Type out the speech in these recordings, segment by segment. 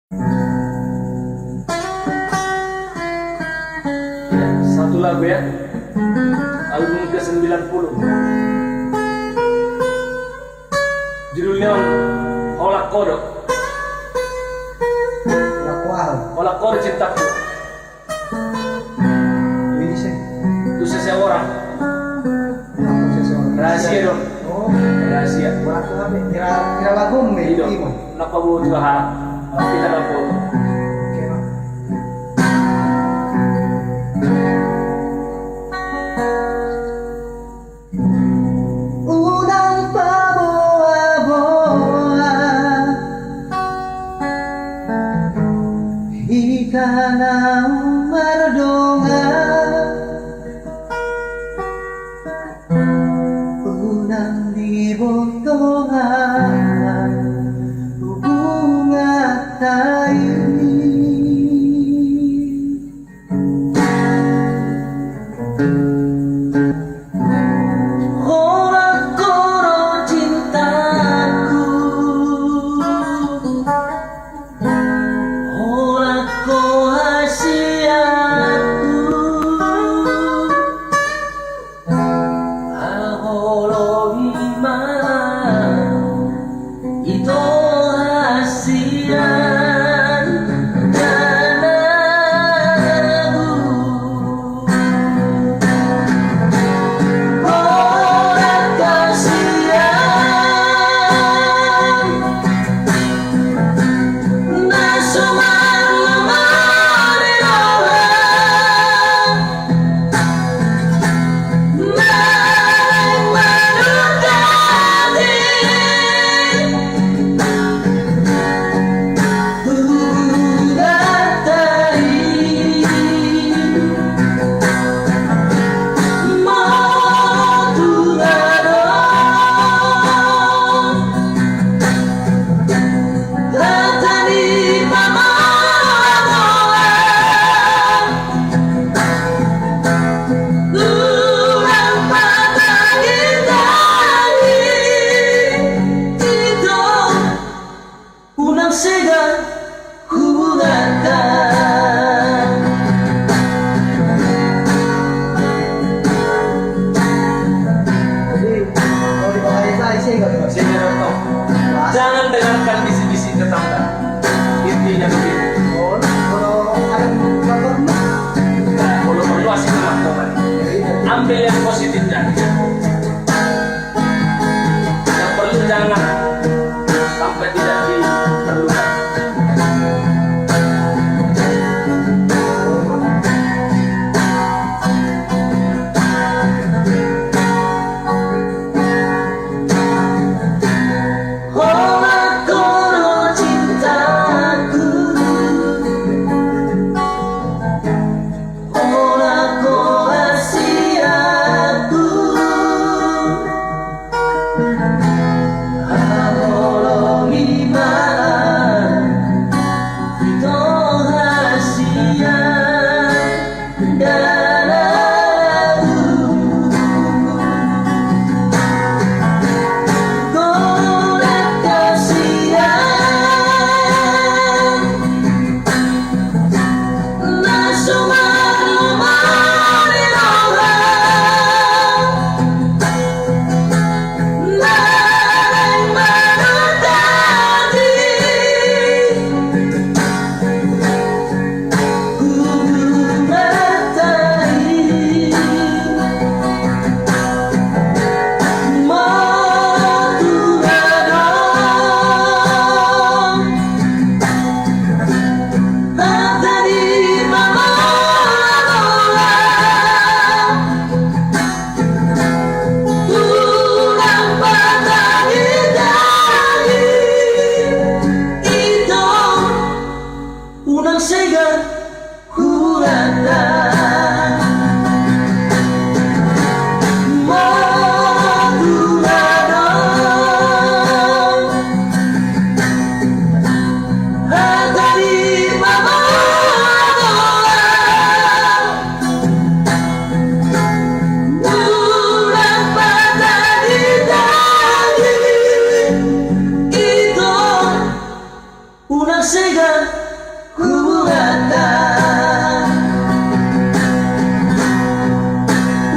Ya, satu lagu ya, album ke-90. Judulnya Olak Kodok. Olak Kodok cintaku. Itu seseorang. Rahasia dong. Oh, Rahasia. kira lagu nih. Iya. Kenapa butuh kita lapor? Unang paboa-boa, ikan merdonga, unang dibotohan, bunga tayo. Jangan dengarkan bisi-bisi tetangga. Intinya begitu. Kalau perlu asik melakukan. Ambil yang positifnya. Yang perlu jangan sampai tidak diperlukan. sigang hubungan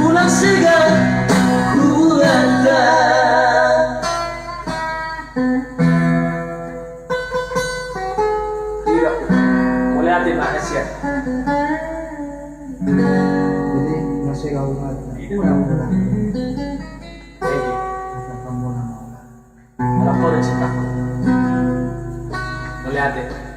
unang sigang hubungan Hirap. Mulai natin makas yan. Jadi masih kau ingat mula-mula Thank you. mula-mula Alam ko rin si Paco. Mulai natin.